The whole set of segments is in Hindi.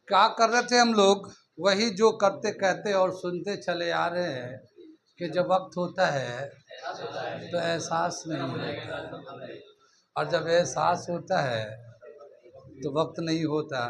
क्या कर रहे थे हम लोग? वही जो करते कहते और सुनते चले आ रहे हैं कि जब वक्त होता है तो एहसास नहीं होता, और जब एहसास होता है तो वक्त नहीं होता।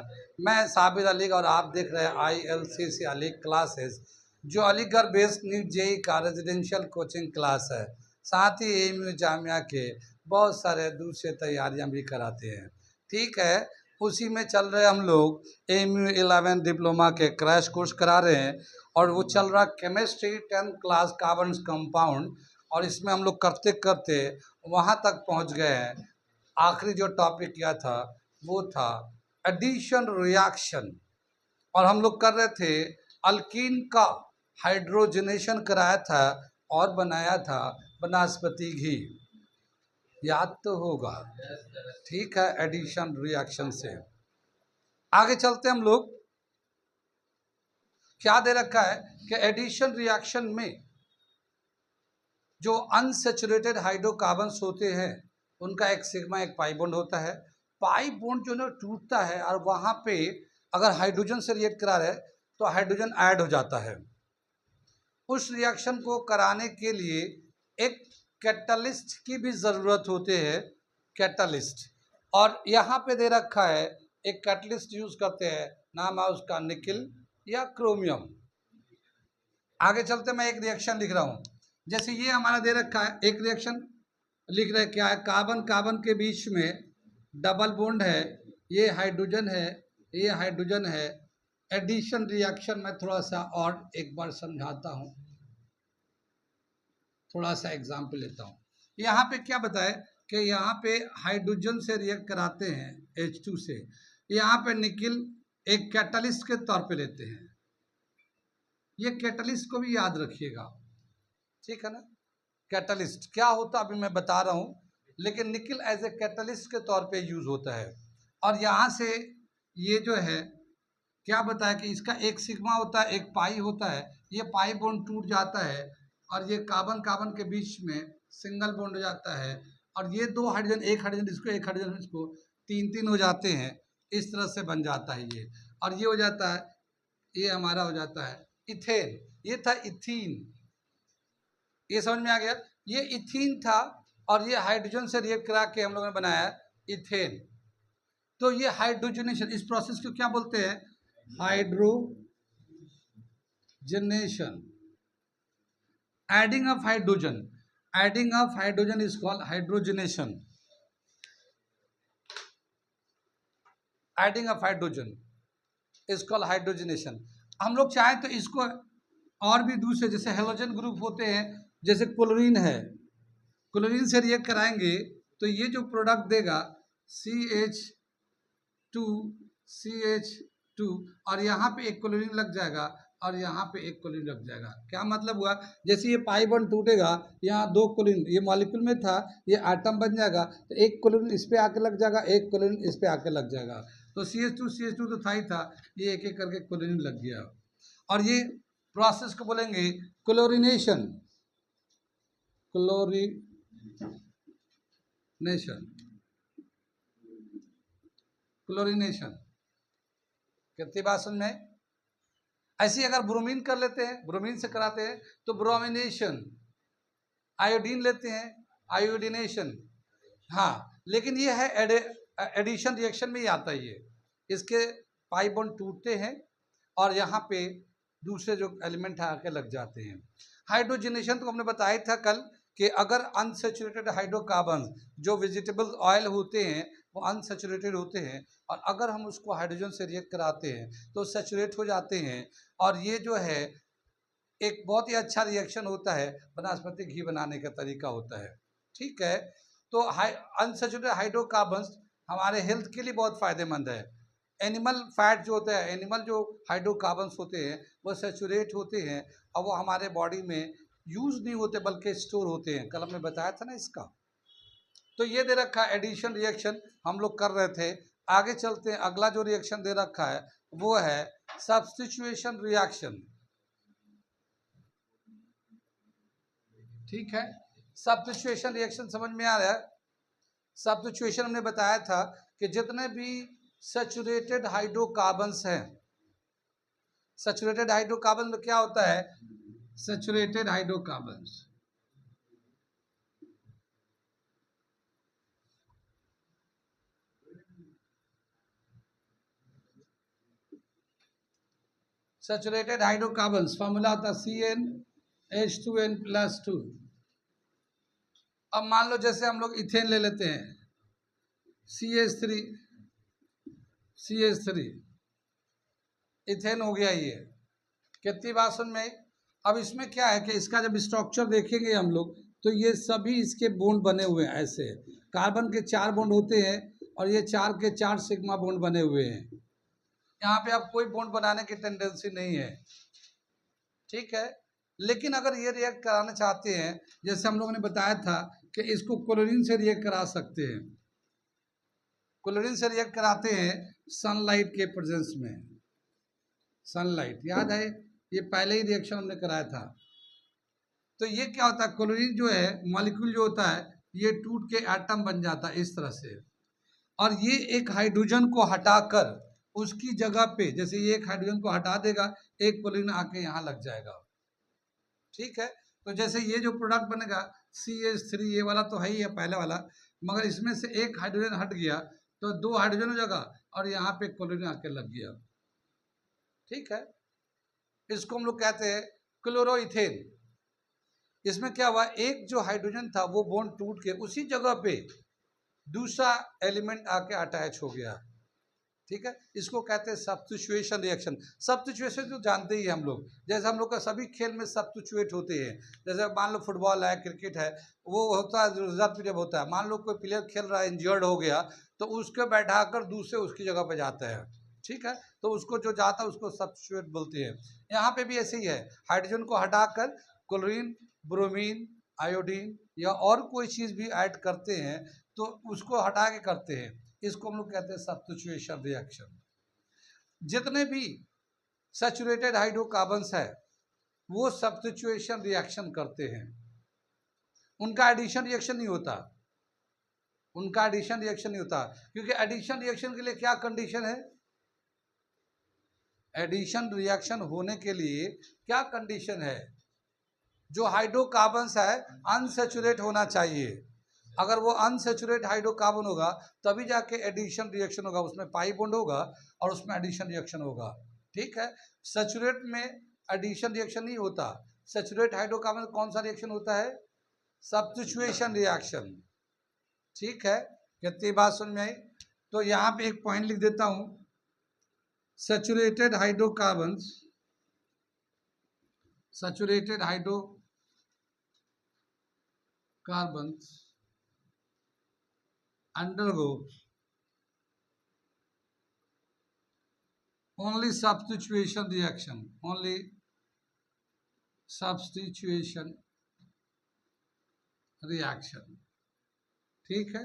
मैं साबिर अली और आप देख रहे हैं ILCC अली क्लासेस, जो अलीगढ़ बेस्ड न्यू जेई का रेजिडेंशियल कोचिंग क्लास है। साथ ही AMU जामिया के बहुत सारे दूसरे तैयारियां भी कराते हैं। ठीक है, उसी में चल रहे हम लोग AMU 11 डिप्लोमा के क्रैश कोर्स करा रहे हैं, और वो चल रहा chemistry 10th class carbon compound. और इसमें हम लोग करते करते वहाँ तक पहुँच गए हैं। आखिरी जो टॉपिक किया था वो था एडिशन रिएक्शन, और हम लोग कर रहे थे अल्कीन का हाइड्रोजनेशन कराया था और बनाया था वनस्पति घी। याद तो होगा। ठीक है, एडिशन रिएक्शन से आगे चलते हम लोग। क्या दे रखा है कि एडिशन रिएक्शन में जो अनसेचुरेटेड हाइड्रोकार्बन्स होते हैं उनका एक सिग्मा एक पाई बॉन्ड होता है। पाई बॉन्ड जो ना टूटता है, और वहाँ पे अगर हाइड्रोजन से रिएक्ट करा रहे तो हाइड्रोजन ऐड हो जाता है। उस रिएक्शन को कराने के लिए एक कैटलिस्ट की भी ज़रूरत होती है, कैटलिस्ट। और यहाँ पे दे रखा है एक कैटलिस्ट यूज़ करते हैं, नाम है उसका निकिल या क्रोमियम। आगे चलते मैं एक रिएक्शन लिख रहा हूँ। जैसे ये हमारा दे रखा है एक रिएक्शन लिख रहे, क्या है, कार्बन कार्बन के बीच में डबल बॉन्ड है, ये हाइड्रोजन है, ये हाइड्रोजन है। एडिशन रिएक्शन में थोड़ा सा और एक बार समझाता हूँ, थोड़ा सा एग्जाम्पल लेता हूँ। यहाँ पे क्या बताए कि यहाँ पे हाइड्रोजन से रिएक्ट कराते हैं H2 से। यहाँ पे निकिल एक कैटलिस्ट के तौर पे लेते हैं। ये कैटलिस्ट को भी याद रखिएगा, ठीक है ना। कैटलिस्ट क्या होता अभी मैं बता रहा हूँ, लेकिन निकिल एज ए कैटलिस्ट के तौर पे यूज होता है। और यहाँ से ये जो है क्या बताया कि इसका एक सिग्मा होता है, एक पाई होता है। ये पाई बॉन्ड टूट जाता है और ये कार्बन कार्बन के बीच में सिंगल बॉन्ड हो जाता है, और ये दो हाइड्रोजन, एक हाइड्रोजन इसको, एक हाइड्रोजन इसको, तीन तीन हो जाते हैं। इस तरह से बन जाता है ये, और ये हो जाता है, ये हमारा हो जाता है इथेन। ये था इथीन, ये समझ में आ गया। ये इथीन था, और ये हाइड्रोजन से रिएक्ट करा के हम लोगों ने बनाया इथेन। तो ये हाइड्रोजनेशन, इस प्रोसेस को क्या बोलते हैं? Hydrogenation. Adding of hydrogen, adding of hydrogen is called hydrogenation. Adding of hydrogen is called hydrogenation. हम लोग चाहें तो इसको और भी दूसरे, जैसे हेलोजन ग्रुप होते हैं, जैसे क्लोरीन है, क्लोरीन से रिएक्ट कराएंगे तो ये जो प्रोडक्ट देगा CH2, CH2, और यहाँ पे एक क्लोरीन लग जाएगा, और यहाँ पे एक क्लोरीन लग जाएगा। क्या मतलब हुआ? जैसे ये पाई बॉन्ड टूटेगा, यहाँ दो क्लोरीन ये मॉलिक्यूल में था, ये एटम बन जाएगा, तो एक क्लोरीन इस पे आके लग जाएगा, एक क्लोरीन इस पे आके लग जाएगा। तो CH2 तो था ही था, ये एक एक करके क्लोरीन लग गया। और ये प्रोसेस को बोलेंगे क्लोरीनेशन। क्लोरीनेशन कितनी बात समझ में? ऐसे अगर ब्रोमीन कर लेते हैं, ब्रोमीन से कराते हैं तो ब्रोमिनेशन। आयोडीन लेते हैं, आयोडिनेशन। हाँ, लेकिन ये है एडिशन रिएक्शन में ही आता है ये। इसके पाई बॉन्ड टूटते हैं और यहाँ पे दूसरे जो एलिमेंट है आके लग जाते हैं। हाइड्रोजनेशन तो हमने बताया था कल कि अगर अनसेचुरेटेड हाइड्रोकार्बन जो वेजिटेबल ऑयल होते हैं वो अनसेचुरेटेड होते हैं, और अगर हम उसको हाइड्रोजन से रिएक्ट कराते हैं तो सेचुरेट हो जाते हैं। और ये जो है एक बहुत ही अच्छा रिएक्शन होता है, वनस्पति घी बनाने का तरीका होता है। ठीक है, तो अनसेचुरेटेड हाइड्रोकार्बन्स हमारे हेल्थ के लिए बहुत फायदेमंद है। एनिमल फैट जो होता है, एनिमल जो हाइड्रोकार्बन्स होते हैं वो सेचुरेट होते हैं, और वो हमारे बॉडी में यूज नहीं होते बल्कि स्टोर होते हैं। कल हमने बताया था ना इसका। तो ये दे रखा है एडिशन रिएक्शन हम लोग कर रहे थे। आगे चलते हैं, अगला जो रिएक्शन दे रखा है वो है सब्स्टिट्यूशन रिएक्शन। ठीक है, सब्स्टिट्यूशन रिएक्शन समझ में आ रहा है? सब्स्टिट्यूशन हमने बताया था कि जितने भी सैचुरेटेड हाइड्रोकार्बन्स हैं सैचुरेटेड हाइड्रोकार्बन में क्या होता है? Saturated hydrocarbons saturated hydrocarbons formula होता है CnH2n+2। अब मान लो जैसे हम लोग इथेन ले लेते हैं, CH3 इथेन हो गया ये। कितनी बात समझ में आई? अब इसमें क्या है कि इसका जब स्ट्रक्चर देखेंगे हम लोग तो ये सभी इसके बॉन्ड बने हुए हैं। ऐसे कार्बन के 4 बॉन्ड होते हैं और ये 4 के 4 सिग्मा बॉन्ड बने हुए हैं। यहाँ पे अब कोई बॉन्ड बनाने की टेंडेंसी नहीं है, ठीक है। लेकिन अगर ये रिएक्ट कराना चाहते हैं, जैसे हम लोगों ने बताया था कि इसको क्लोरीन से रिएक्ट करा सकते हैं। क्लोरीन से रिएक्ट कराते हैं सनलाइट के प्रेजेंस में। सनलाइट याद है, ये पहले ही रिएक्शन हमने कराया था। तो ये क्या होता है, क्लोरीन जो है मॉलिक्यूल जो होता है ये टूट के एटम बन जाता है इस तरह से, और ये एक हाइड्रोजन को हटाकर उसकी जगह पे, जैसे ये एक हाइड्रोजन को हटा देगा, एक क्लोरीन आके यहाँ लग जाएगा, ठीक है। तो जैसे ये जो प्रोडक्ट बनेगा CH3, ये वाला तो है ही है पहले वाला, मगर इसमें से एक हाइड्रोजन हट गया तो 2 हाइड्रोजन हो जाएगा और यहाँ पे क्लोरीन आके लग गया, ठीक है। इसको हम लोग कहते हैं क्लोरोइथेन। इसमें क्या हुआ, एक जो हाइड्रोजन था वो बॉन्ड टूट के उसी जगह पे दूसरा एलिमेंट आके अटैच हो गया, ठीक है। इसको कहते हैं सब्स्टिट्यूशन रिएक्शन। सब्स्टिट्यूशन तो जानते ही हम लोग, जैसे हम लोग का सभी खेल में सब्स्टिट्यूट होते हैं। जैसे मान लो फुटबॉल है, क्रिकेट है, वो होता है रिजर्व पीरियड होता है। मान लो कोई प्लेयर खेल रहा है, इंजर्ड हो गया, तो उसको बैठाकर दूसरे उसकी जगह पे जाता है, ठीक है। तो उसको जो जाता है उसको सब्स्टिट्यूट बोलते हैं। यहाँ पे भी ऐसे ही है, हाइड्रोजन को हटाकर क्लोरीन, ब्रोमीन, आयोडीन या और कोई चीज़ भी ऐड करते हैं तो उसको हटा के करते हैं। इसको हम लोग कहते हैं सब्स्टिट्यूशन रिएक्शन। जितने भी सैचुरेटेड हाइड्रोकार्बन्स है वो सब्स्टिट्यूशन रिएक्शन करते हैं। उनका एडिशन रिएक्शन नहीं होता, उनका एडिशन रिएक्शन नहीं होता, क्योंकि एडिशन रिएक्शन के लिए क्या कंडीशन है? एडिशन रिएक्शन होने के लिए क्या कंडीशन है? जो हाइड्रोकार्बन्स है अनसैचुरेट होना चाहिए। अगर वो अनसैचुरेट हाइड्रोकार्बन होगा तभी जाके एडिशन रिएक्शन होगा, उसमें पाई बॉन्ड होगा और उसमें एडिशन रिएक्शन होगा, ठीक है। सैचुरेट में एडिशन रिएक्शन नहीं होता। सैचुरेट हाइड्रोकार्बन में कौन सा रिएक्शन होता है? सब्स्टिट्यूशन रिएक्शन, ठीक है। कितनी बात समझ में आई? तो यहाँ पे एक पॉइंट लिख देता हूँ, saturated hydrocarbons undergo only substitution reaction, ठीक है।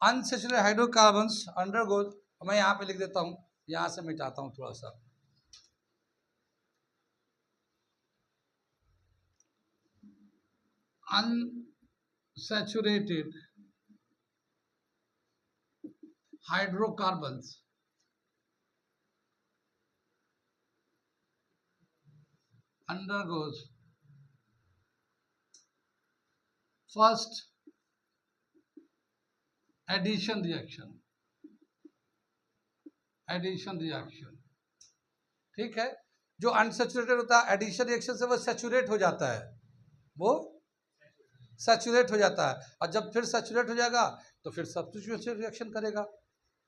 अनसैचुरेटेड हाइड्रोकार्बन्स अंडरगो, मैं यहाँ पे लिख देता हूँ, यहाँ से मिटाता हूँ थोड़ा सा। unsaturated hydrocarbons undergoes first addition reaction, ठीक है। जो अनसैचुरेटेड होता है एडिशन रिएक्शन से वो सैचुरेट हो जाता है, वो सैचुरेट हो जाता है, और जब फिर सैचुरेट हो जाएगा तो फिर सब्स्टिट्यूशन रिएक्शन करेगा।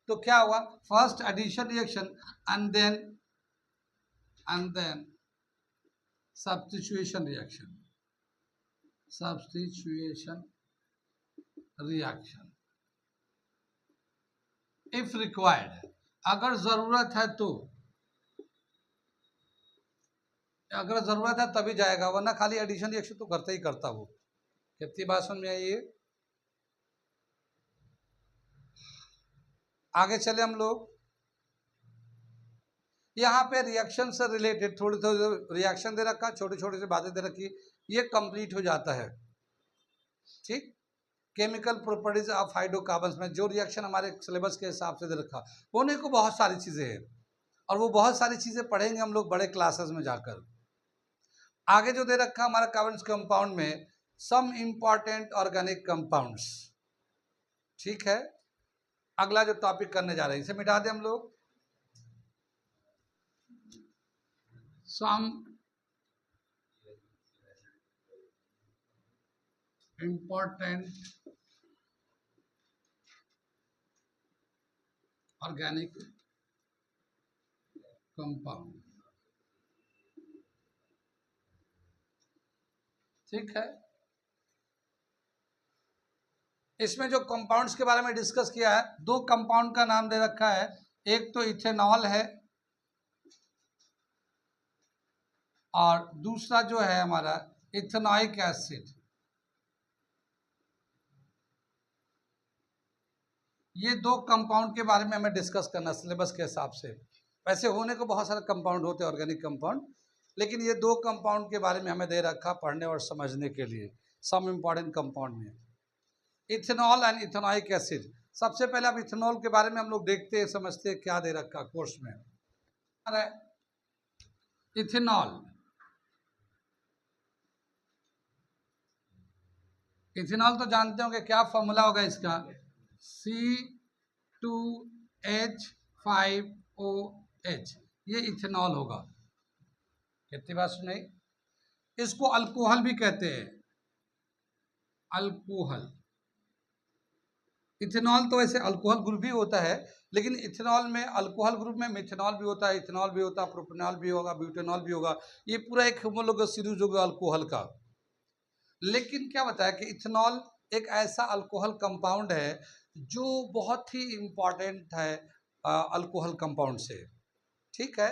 तो क्या हुआ, first addition reaction and then substitution reaction if required, अगर जरूरत है तो, अगर जरूरत है तभी जाएगा, वरना खाली एडिशन रिएक्शन तो करता ही करता वो। कितनी बात समझ में आई है? आगे चले हम लोग। यहाँ पे रिएक्शन से रिलेटेड थोड़ी थोड़ी रिएक्शन दे रखा, छोटी छोटी सी बातें दे रखी, ये कंप्लीट हो जाता है, ठीक। केमिकल प्रॉपर्टीज ऑफ हाइड्रोकार्बन्स में जो रिएक्शन हमारे सिलेबस के हिसाब से दे रखा, होने को बहुत सारी चीजें हैं, और वो बहुत सारी चीजें पढ़ेंगे हम लोग बड़े क्लासेस में जाकर। आगे जो दे रखा हमारा कार्बन कंपाउंड में सम इंपॉर्टेंट ऑर्गेनिक कंपाउंड्स, ठीक है। अगला जो टॉपिक करने जा रहे हैं इसे मिटा दें हम लोग। सम इंपॉर्टेंट ऑर्गेनिक कंपाउंड, ठीक है। इसमें जो कंपाउंड्स के बारे में डिस्कस किया है, दो कंपाउंड का नाम दे रखा है, एक तो इथेनॉल है और दूसरा जो है हमारा इथेनॉइक एसिड। ये दो कंपाउंड के बारे में हमें डिस्कस करना सिलेबस के हिसाब से। वैसे होने को बहुत सारे कंपाउंड होते हैं ऑर्गेनिक कंपाउंड, लेकिन ये दो कंपाउंड के बारे में हमें दे रखा पढ़ने और समझने के लिए सम इम्पॉर्टेंट कंपाउंड में इथेनॉल एंड इथेनॉइक एसिड। सबसे पहले अब इथेनॉल के बारे में हम लोग देखते हैं, समझते हैं क्या दे रखा कोर्स में। अरे इथेनॉल, इथेनॉल तो जानते होंगे, क्या फॉर्मूला होगा इसका? C2H5OH, ये इथेनॉल होगा। कितनी बात सुनाई? इसको अल्कोहल भी कहते हैं, अल्कोहल। इथेनॉल तो वैसे अल्कोहल ग्रुप भी होता है, लेकिन इथेनॉल में अल्कोहल ग्रुप में मिथेनॉल भी होता है, इथेनॉल भी होता है, प्रोपेनॉल भी होगा, ब्यूटेनॉल भी होगा। ये पूरा एक होमोलोगस सीरीज होगा अल्कोहल का। लेकिन क्या बताया कि इथेनॉल एक ऐसा अल्कोहल कंपाउंड है जो बहुत ही इंपॉर्टेंट है अल्कोहल कंपाउंड से, ठीक है।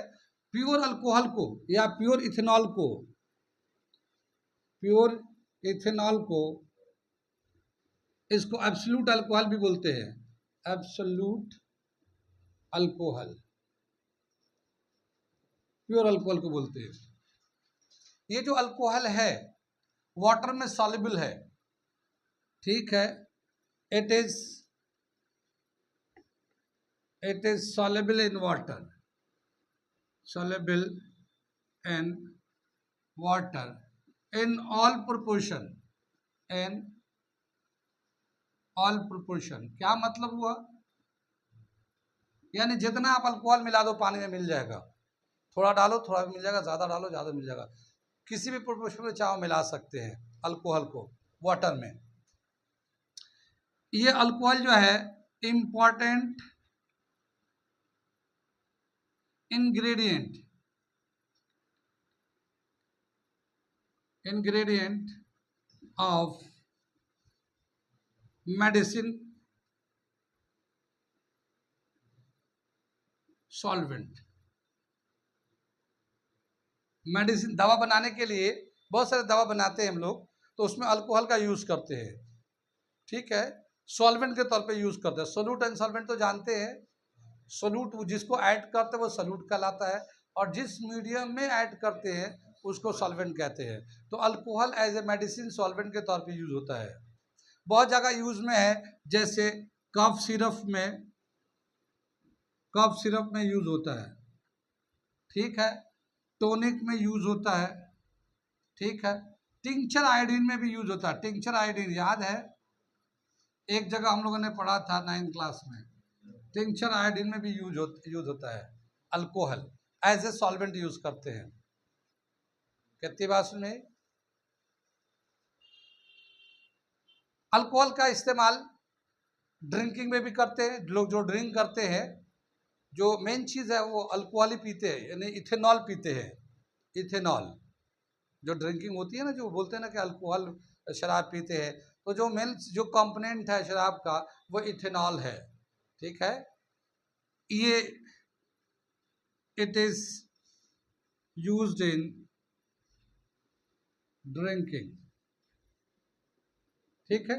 प्योर अल्कोहल को या प्योर इथेनॉल को, प्योर इथेनॉल को इसको एब्सोल्यूट अल्कोहल भी बोलते हैं, एब्सोल्यूट अल्कोहल, प्योर अल्कोहल को बोलते हैं। ये जो अल्कोहल है वाटर में सॉल्युबल है, ठीक है। It is soluble in water, soluble in water in all proportion, in all proportion। क्या मतलब हुआ? यानी जितना आप अल्कोहल मिला दो पानी में मिल जाएगा, थोड़ा डालो थोड़ा मिल जाएगा, ज्यादा डालो ज्यादा मिल जाएगा, किसी भी प्रोपोर्शन में चाहो मिला सकते हैं अल्कोहल को वाटर में। ये अल्कोहल जो है important ingredient of medicine solvent। Medicine दवा बनाने के लिए बहुत सारे दवा बनाते हैं हम लोग, तो उसमें अल्कोहल का यूज करते हैं, ठीक है। सॉल्वेंट के तौर पे यूज करते हैं। सोल्यूट एंड सॉल्वेंट तो जानते हैं, सोल्यूट जिसको ऐड करते हैं वो सोल्यूट कहलाता है, और जिस मीडियम में ऐड करते हैं उसको सॉल्वेंट कहते हैं। तो alcohol as a medicine solvent के तौर पे यूज होता है, बहुत जगह यूज में है, जैसे कफ सिरप में यूज होता है, ठीक है। टॉनिक में यूज होता है, ठीक है। टिंचर आयोडीन में भी यूज होता है। टिंचर आयोडीन याद है, एक जगह हम लोगों ने पढ़ा था 9th क्लास में। टिंचर आयोडीन में भी यूज होता है alcohol, as a solvent use करते हैं। कितनी बात सुने? अल्कोहल का इस्तेमाल ड्रिंकिंग में भी करते हैं। लोग जो ड्रिंक करते हैं, जो मेन चीज है वो अल्कोहल ही पीते हैं, यानी इथेनॉल पीते हैं। इथेनॉल जो ड्रिंकिंग होती है ना, जो बोलते हैं ना कि अल्कोहल शराब पीते हैं, तो जो मेन जो कंपोनेंट है शराब का वो इथेनॉल है, ठीक है। ये it is used in drinking, ठीक है।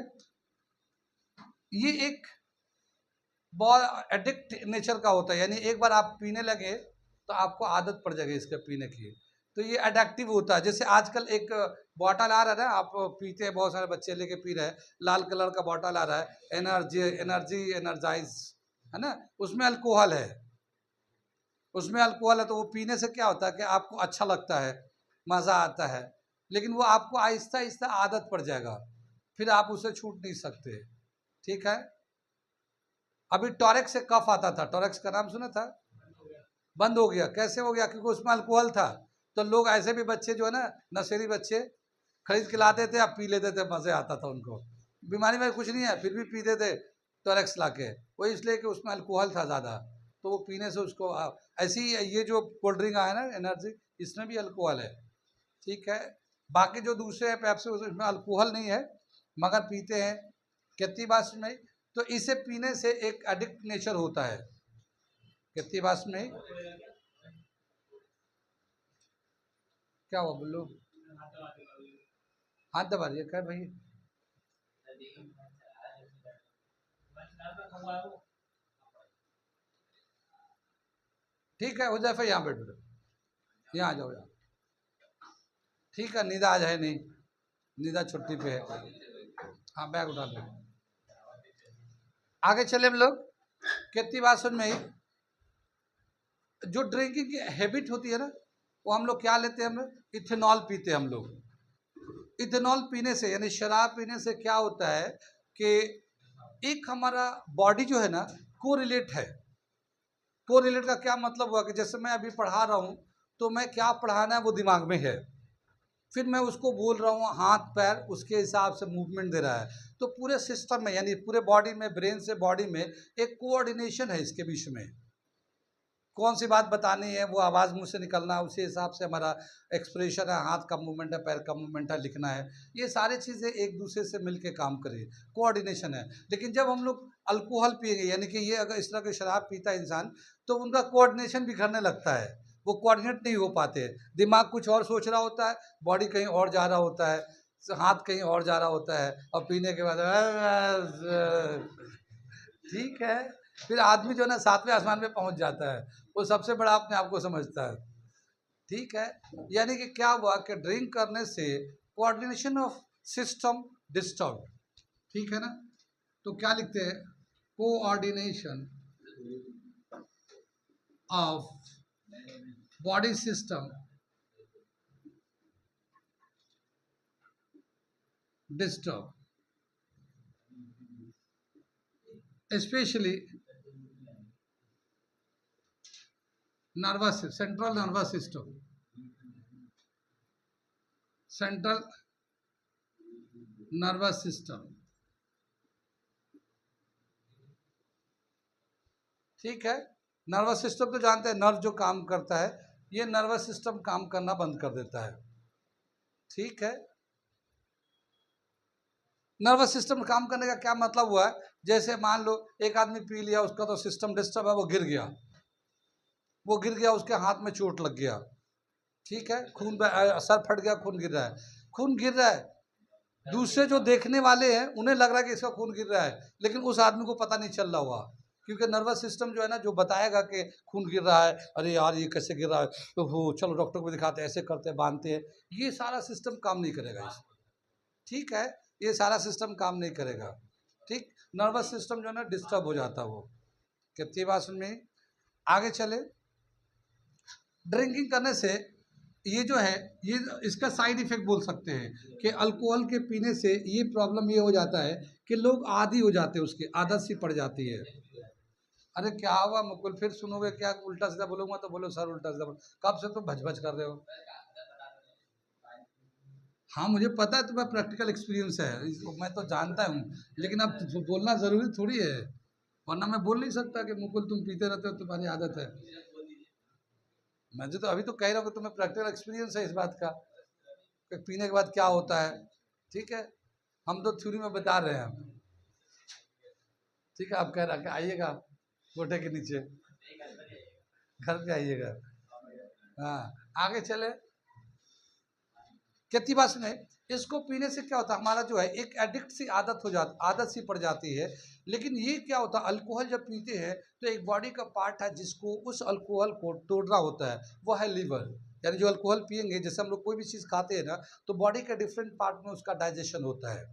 ये एक बहुत एडिक्ट नेचर का होता है, यानी एक बार आप पीने लगे तो आपको आदत पड़ जाएगी इसके पीने की, तो ये एडिक्टिव होता है। जैसे आजकल एक बॉटल आ रहा है ना, आप पीते हैं, बहुत सारे बच्चे लेके पी रहे हैं, लाल कलर का बॉटल आ रहा है, एनर्जी एनर्जाइज, है ना, उसमें अल्कोहल है। उसमें अल्कोहल है तो वो पीने से क्या होता है कि आपको अच्छा लगता है, मज़ा आता है, लेकिन वो आपको आहिस्ता आहिस्ता आदत पड़ जाएगा, फिर आप उसे छूट नहीं सकते। ठीक है। अभी टॉरेक्स से कफ आता था, टॉरेक्स का नाम सुना था? बंद हो गया। कैसे हो गया? क्योंकि उसमें अल्कोहल था। तो लोग ऐसे भी बच्चे जो है ना, नशेड़ी बच्चे खरीद के लाते थे, आप पी लेते थे, मजे आता था उनको। बीमारी में कुछ नहीं है, फिर भी पीते थे टॉरेक्स ला के। वो इसलिए कि उसमें अल्कोहल था ज़्यादा, तो वो पीने से उसको ऐसी ये जो कोल्ड ड्रिंक आया ना एनर्जी, इसमें भी अल्कोहल है। ठीक है। बाकी जो दूसरे हैं पेप्सी, उसमें अल्कोहल नहीं है, मगर पीते हैं। कितनी बात में तो इसे पीने से एक एडिक्ट नेचर होता है। कितनी बात में क्या हुआ बोलो? हाथ दबा दिया क्या भाई? ठीक है, हो जाए, फिर यहाँ बैठ बैठो, यहाँ आ जाओ यहाँ। ठीक है, निदा आज है नहीं, निदा छुट्टी पे है। हाँ, बैग उठा लो। आगे चले हम लोग। कितनी बात सुन में ही जो ड्रिंकिंग की हैबिट होती है ना, वो हम लोग क्या लेते हैं, हम इथेनॉल पीते हैं हम लोग। इथेनॉल पीने से यानी शराब पीने से क्या होता है कि एक हमारा बॉडी जो है ना, कोरिलेट है। कोरिलेट का क्या मतलब हुआ कि जैसे मैं अभी पढ़ा रहा हूँ, तो मैं क्या पढ़ाना है वो दिमाग में है, फिर मैं उसको बोल रहा हूँ, हाथ पैर उसके हिसाब से मूवमेंट दे रहा है। तो पूरे सिस्टम में यानी पूरे बॉडी में, ब्रेन से बॉडी में एक कोऑर्डिनेशन है इसके बीच में। कौन सी बात बतानी है, वो आवाज़ मुंह से निकलना है, उसी हिसाब से हमारा एक्सप्रेशन है, हाथ का मूवमेंट है, पैर का मूवमेंट है, लिखना है, ये सारी चीज़ें एक दूसरे से मिलके काम करें, कोऑर्डिनेशन है। लेकिन जब हम लोग अल्कोहल पिएंगे, यानी कि ये अगर इस तरह की शराब पीता है इंसान, तो उनका कोऑर्डिनेशन बिखरने लगता है, वो कोऑर्डिनेट नहीं हो पाते। दिमाग कुछ और सोच रहा होता है, बॉडी कहीं और जा रहा होता है, हाथ कहीं और जा रहा होता है, और पीने के बाद ठीक है, फिर आदमी जो है ना 7वें आसमान में पहुंच जाता है, वो सबसे बड़ा अपने आप को समझता है। ठीक है। यानी कि क्या हुआ कि ड्रिंक करने से कोऑर्डिनेशन ऑफ सिस्टम डिस्टर्ब। ठीक है ना? तो क्या लिखते हैं? Coordination of body system disturb, specially nervous, central nervous system, central nervous system. ठीक है। नर्वस सिस्टम तो जानते हैं, नर्व जो काम करता है, ये नर्वस सिस्टम काम करना बंद कर देता है। ठीक है। नर्वस सिस्टम काम करने का क्या मतलब हुआ है? जैसे मान लो एक आदमी पी लिया, उसका तो सिस्टम डिस्टर्ब है, वो गिर गया, उसके हाथ में चोट लग गया। ठीक है, खून सर फट गया, खून गिर रहा है, खून गिर रहा है। दूसरे जो देखने वाले हैं उन्हें लग रहा है कि इसका खून गिर रहा है, लेकिन उस आदमी को पता नहीं चल रहा हुआ, क्योंकि नर्वस सिस्टम जो है ना, जो बताएगा कि खून गिर रहा है, अरे यार ये कैसे गिर रहा है, तो वो चलो डॉक्टर को दिखाते हैं, ऐसे करते हैं, बांधते हैं, ये सारा सिस्टम काम नहीं करेगा इसमें। ठीक है, ये सारा सिस्टम काम नहीं करेगा। ठीक, नर्वस सिस्टम जो है ना डिस्टर्ब हो जाता है वो। कितनी बात सुन में? आगे चले। ड्रिंकिंग करने से ये जो है, ये इसका साइड इफेक्ट बोल सकते हैं कि अल्कोहल के पीने से ये प्रॉब्लम ये हो जाता है कि लोग आदी हो जाते हैं, उसकी आदत सी पड़ जाती है। अरे क्या हुआ मुकुल, फिर सुनोगे क्या? उल्टा सीधा बोलूंगा तो बोलो सर उल्टा सीधा कब से तुम भज भज कर रहे हो? हाँ मुझे पता है, तुम्हें प्रैक्टिकल एक्सपीरियंस है, मैं तो जानता हूँ, लेकिन अब बोलना जरूरी थोड़ी है, वरना मैं बोल नहीं सकता कि मुकुल तुम पीते रहते हो, तुम्हारी आदत है। मैं तो अभी तो कह रहा हूँ कि तुम्हें प्रैक्टिकल एक्सपीरियंस है इस बात का कि पीने के बाद क्या होता है। ठीक है, हम तो थ्योरी में बता रहे हैं। ठीक है, आप कह रहे हैं आइएगा कोठे के नीचे, घर पे आइएगा। हाँ, आगे चले। कितनी बात सुने, इसको पीने से क्या होता है, हमारा जो है एक एडिक्ट सी आदत हो जाती, आदत सी पड़ जाती है। लेकिन ये क्या होता है, अल्कोहल जब पीते हैं तो एक बॉडी का पार्ट है जिसको उस अल्कोहल को तोड़ना होता है, वो है लीवर। यानी जो अल्कोहल पियेंगे, जैसे हम लोग कोई भी चीज़ खाते हैं ना, तो बॉडी के डिफरेंट पार्ट में उसका डाइजेशन होता है।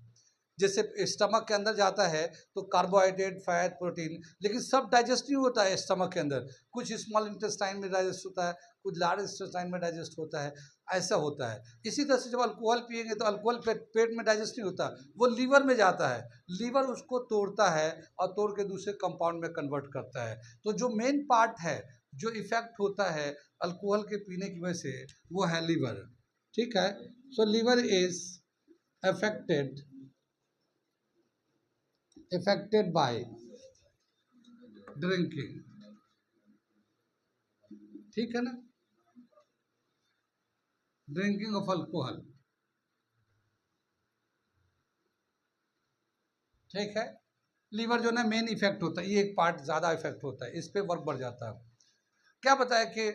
जैसे स्टमक के अंदर जाता है तो कार्बोहाइड्रेट, फैट, प्रोटीन, लेकिन सब डाइजेस्ट नहीं होता है स्टमक के अंदर। कुछ स्मॉल इंटेस्टाइन में डाइजेस्ट होता है, कुछ लार्ज इंटेस्टाइन में डाइजेस्ट होता है, ऐसा होता है। इसी तरह से जब अल्कोहल पिएंगे तो अल्कोहल पेट में डाइजेस्ट नहीं होता, वो लीवर में जाता है, लीवर उसको तोड़ता है और तोड़ के दूसरे कंपाउंड में कन्वर्ट करता है। तो जो मेन पार्ट है जो इफेक्ट होता है अल्कोहल के पीने की वजह से, वो है लीवर। ठीक है, so liver is affected by drinking। ठीक है ना, ड्रिंकिंग ऑफ अल्कोहल। ठीक है, लीवर जो ना मेन इफेक्ट होता है, ये एक पार्ट ज़्यादा इफेक्ट होता है, इस पे वर्क बढ़ जाता है। क्या बताया कि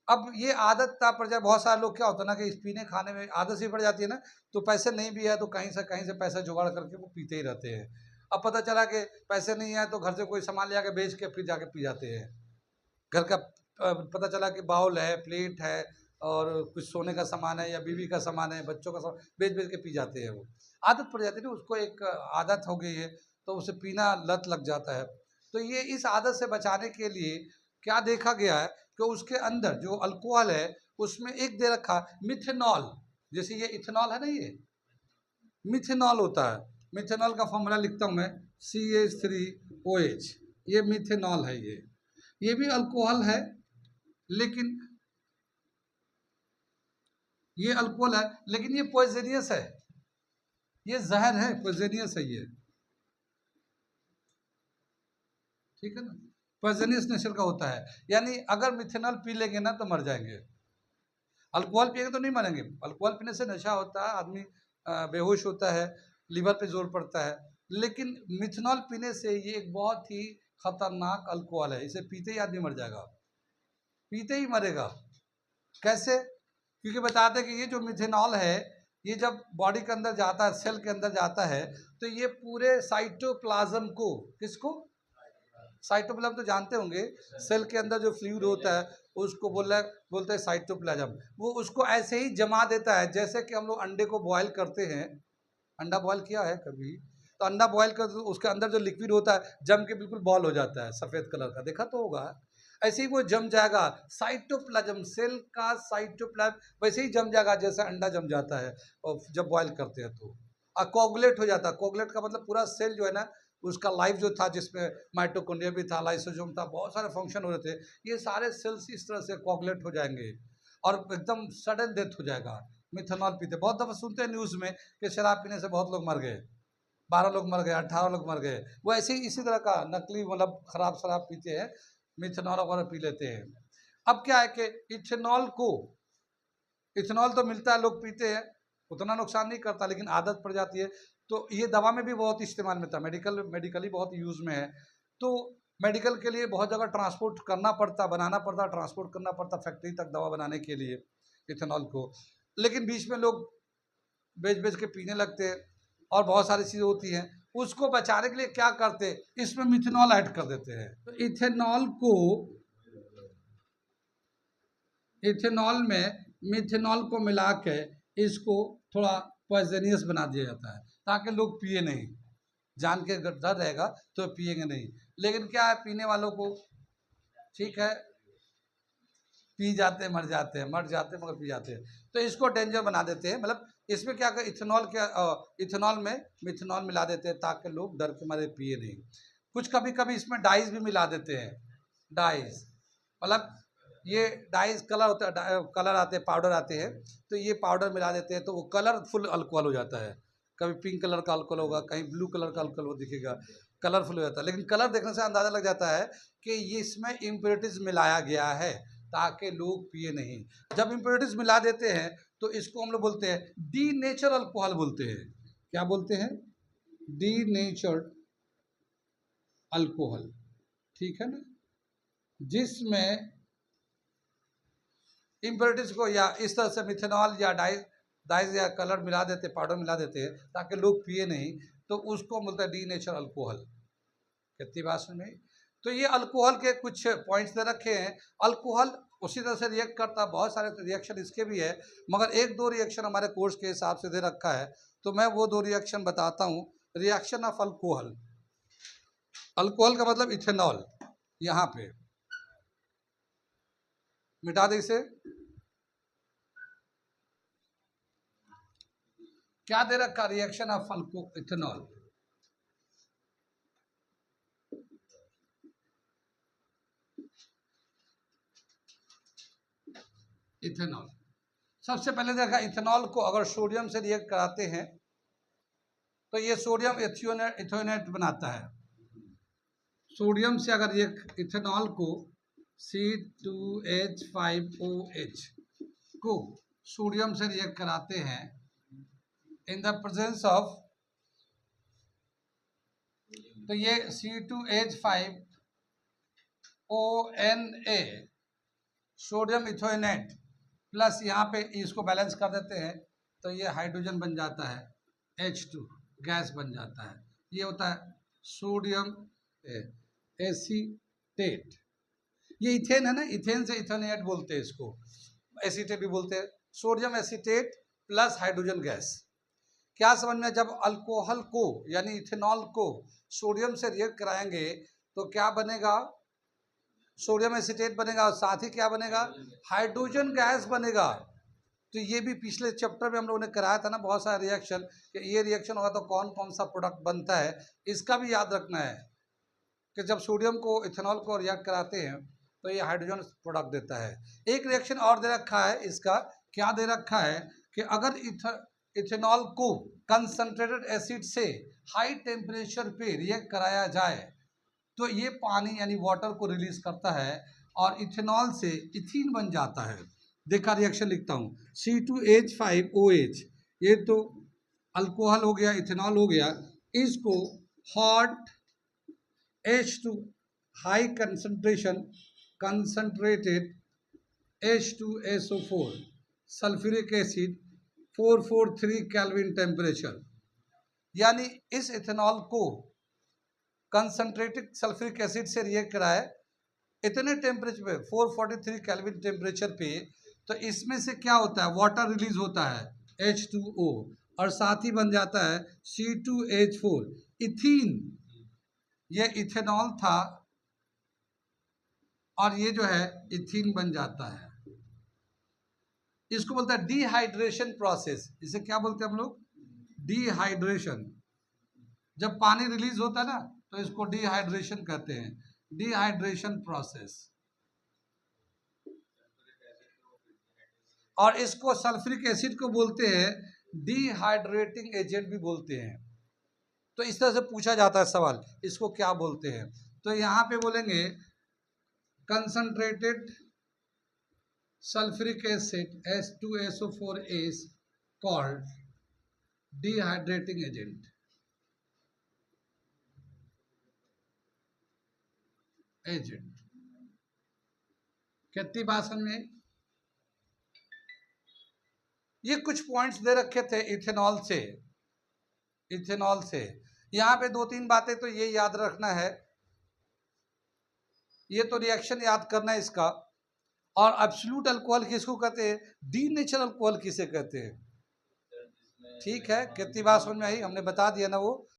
अब ये आदत ता पड़ जाए, बहुत सारे लोग क्या होता है ना कि इस पीने खाने में आदत सी पड़ जाती है ना, तो पैसे नहीं भी है तो कहीं से पैसा जुगाड़ करके वो पीते ही रहते हैं। अब पता चला कि पैसे नहीं है तो घर से कोई सामान ले आके बेच के फिर जाके पी जाते हैं। घर का पता चला कि बाउल है, प्लेट है और कुछ सोने का सामान है या बीवी का सामान है, बच्चों का सामान, बेच बेच के पी जाते हैं। वो आदत पड़ जाती है ना, उसको एक आदत हो गई है तो उसे पीना लत लग जाता है। तो ये इस आदत से बचाने के लिए क्या देखा गया है कि उसके अंदर जो अल्कोहल है उसमें एक दे रखा मिथेनॉल। जैसे ये इथेनॉल है ना, ये मिथेनॉल होता है। मिथेनॉल का फॉर्मूला लिखता हूँ मैं, CH3OH। ये मिथेनॉल है, ये भी अल्कोहल है, लेकिन ये अल्कोहल है लेकिन ये पॉइजनियस है, ये जहर है, पॉइजनियस है ये। ठीक है ना, पॉइजनियस नेचर का होता है, यानी अगर मिथेनॉल पी लेंगे ना तो मर जाएंगे। अल्कोहल पिएंगे तो नहीं मरेंगे। अल्कोहल पीने से नशा होता है, आदमी बेहोश होता है, लीवर पे जोर पड़ता है। लेकिन मिथेनॉल पीने से ये एक बहुत ही खतरनाक अल्कोहल है, इसे पीते ही आदमी मर जाएगा, पीते ही मरेगा। कैसे? क्योंकि बताते हैं कि ये जो मिथेनॉल है ये जब बॉडी के अंदर जाता है, सेल के अंदर जाता है, तो ये पूरे साइटोप्लाज्म को, किसको, साइटोप्लाज्म तो जानते होंगे, सेल के अंदर जो फ्लूइड होता है उसको बोलते हैं साइटोप्लाज्म। वो उसको ऐसे ही जमा देता है, जैसे कि हम लोग अंडे को बॉयल करते हैं। अंडा बॉयल किया है कभी? तो अंडा बॉयल कर तो उसके अंदर जो लिक्विड होता है जम के बिल्कुल बॉल हो जाता है, सफ़ेद कलर का, देखा तो होगा। ऐसे ही वो जम जाएगा, साइटोप्लाज्म, सेल का साइटोप्लाज्म वैसे ही जम जाएगा जैसे अंडा जम जाता है और जब बॉयल करते हैं तो कोगुलेट हो जाता है। कोगुलेट का मतलब पूरा सेल जो है ना, उसका लाइफ जो था, जिसमें माइटोकॉन्ड्रिया भी था, लाइसोसोम था, बहुत सारे फंक्शन हो रहे थे, ये सारे सेल्स इस तरह से कोगुलेट हो जाएंगे और एकदम सडन डेथ हो जाएगा। मिथेनॉल पीते बहुत दफ़ा सुनते हैं न्यूज़ में कि शराब पीने से बहुत लोग मर गए, 12 लोग मर गए, 18 लोग मर गए। वो ऐसे ही इसी तरह का नकली मतलब खराब शराब पीते हैं, मिथेनॉल वगैरह पी लेते हैं। अब क्या है कि इथेनॉल तो मिलता है, लोग पीते हैं, उतना नुकसान नहीं करता, लेकिन आदत पड़ जाती है। तो ये दवा में भी बहुत इस्तेमाल में था, मेडिकली बहुत यूज़ में है। तो मेडिकल के लिए बहुत जगह ट्रांसपोर्ट करना पड़ता, बनाना पड़ता, ट्रांसपोर्ट करना पड़ता फैक्ट्री तक दवा बनाने के लिए इथेनॉल को। लेकिन बीच में लोग बेच के पीने लगते हैं और बहुत सारी चीज़ें होती हैं, उसको बचाने के लिए क्या करते हैं, इसमें मिथेनॉल ऐड कर देते हैं। तो इथेनॉल में मिथेनॉल को मिला के इसको थोड़ा पॉइजनियस बना दिया जाता है ताकि लोग पिए नहीं, जान के डर रहेगा तो पिएंगे नहीं। लेकिन क्या है, पीने वालों को ठीक है, पी जाते हैं, मर जाते हैं मगर पी जाते हैं। तो इसको डेंजर बना देते हैं, मतलब इसमें क्या कर इथेनॉल में मिथेनॉल मिला देते हैं ताकि लोग डर के मारे पिए नहीं। कुछ कभी कभी इसमें डाइज भी मिला देते हैं, डाइज मतलब ये डाइज कलर होता है, कलर आते हैं, पाउडर आते हैं, तो ये पाउडर मिला देते हैं तो वो कलरफुल अल्कोहल हो जाता है। कभी पिंक कलर का अल्कोहल होगा, कहीं ब्लू कलर का अल्कोहल दिखेगा, कलरफुल हो जाता है। लेकिन कलर देखने से अंदाज़ा लग जाता है कि ये इसमें इम्प्योरिटीज़ मिलाया गया है ताकि लोग पिए नहीं। जब इम्प्योरिटीज़ मिला देते हैं तो इसको हम लोग बोलते हैं डी नेचर अल्कोहल बोलते हैं। क्या बोलते हैं? D नेचर्ड alcohol. ठीक है ना, जिसमें इम्प्योरिटीज को या इस तरह से मिथेनॉल या डाइज या कलर मिला देते, पाउडर मिला देते हैं ताकि लोग पिए नहीं, तो उसको बोलते हैं डी नेचर अल्कोहल। कितनी बात सुन में? तो ये अल्कोहल के कुछ पॉइंट्स दे रखे हैं। अल्कोहल उसी तरह से रिएक्ट करता है, बहुत सारे रिएक्शन इसके भी है, मगर एक दो रिएक्शन हमारे कोर्स के हिसाब से दे रखा है, तो मैं वो दो रिएक्शन बताता हूँ रिएक्शन ऑफ अल्कोहल, अल्कोहल का मतलब इथेनॉल, यहाँ पे मिटा दे इसे। क्या दे रखा, रिएक्शन ऑफ इथेनॉल, इथेनॉल। सबसे पहले देखा इथेनॉल को अगर सोडियम से रिएक्ट कराते हैं तो ये सोडियम इथेनोएट बनाता है। सोडियम से अगर ये इथेनॉल को C2H5OH को सोडियम से रिएक्ट कराते हैं इन द प्रेजेंस ऑफ, तो ये C2H5ONA सोडियम इथेनोएट प्लस यहाँ पे इसको बैलेंस कर देते हैं तो ये हाइड्रोजन बन जाता है, H2 गैस बन जाता है। ये होता है सोडियम एसीटेट। ये इथेन है ना, इथेन से इथेनोएट बोलते हैं इसको, एसीटेट भी बोलते हैं। Sodium acetate plus hydrogen gas. क्या समझ में, जब अल्कोहल को यानी इथेनॉल को सोडियम से रिएक्ट कराएंगे तो क्या बनेगा, सोडियम एसीटेट बनेगा और साथ ही क्या बनेगा, हाइड्रोजन गैस बनेगा। तो ये भी पिछले चैप्टर में हम लोगों ने कराया था ना बहुत सारा रिएक्शन, कि ये रिएक्शन होगा तो कौन कौन सा प्रोडक्ट बनता है, इसका भी याद रखना है कि जब सोडियम को इथेनॉल को रिएक्ट कराते हैं तो ये हाइड्रोजन प्रोडक्ट देता है। एक रिएक्शन और दे रखा है इसका, क्या दे रखा है कि अगर इथेनॉल को कंसंट्रेटेड एसिड से हाई टेम्परेचर पे रिएक्ट कराया जाए तो ये पानी यानी वाटर को रिलीज करता है और इथेनॉल से इथीन बन जाता है। देखा रिएक्शन लिखता हूँ, C2H5OH, ये तो अल्कोहल हो गया, इथेनॉल हो गया, इसको hot H2 high concentrated H2SO4 sulphuric acid 443 kelvin temperature, यानी इस इथेनॉल को कंसंट्रेटेड सल्फ्यूरिक एसिड से रिएक्ट कराए इतने टेम्परेचर पे 443 केल्विन टेम्परेचर पे, तो इसमें से क्या होता है, वाटर रिलीज होता है H2O और साथ ही बन जाता है C2H4 इथीन। ये इथेनॉल था और ये जो है इथीन बन जाता है। इसको बोलते हैं डिहाइड्रेशन प्रोसेस। इसे क्या बोलते हैं हम लोग, डिहाइड्रेशन। जब पानी रिलीज होता है ना तो इसको डिहाइड्रेशन कहते हैं, डिहाइड्रेशन प्रोसेस। और इसको सल्फ्यूरिक एसिड को बोलते हैं डिहाइड्रेटिंग एजेंट भी बोलते हैं। तो इस तरह से पूछा जाता है सवाल, इसको क्या बोलते हैं, तो यहाँ पे बोलेंगे concentrated sulphuric acid H2SO4 is called dehydrating agent। कितनी भाषण में ये कुछ पॉइंट्स दे रखे थे इथेनॉल से, इथेनॉल से यहाँ पे 2-3 बातें तो ये याद रखना है, ये तो रिएक्शन याद करना है इसका। और एब्सोल्यूट अल्कोहल किसको कहते हैं, डीनेचर अल्कोहल किसे कहते हैं। ठीक है, कितनी बात समझ में आई, हमने बता दिया ना वो।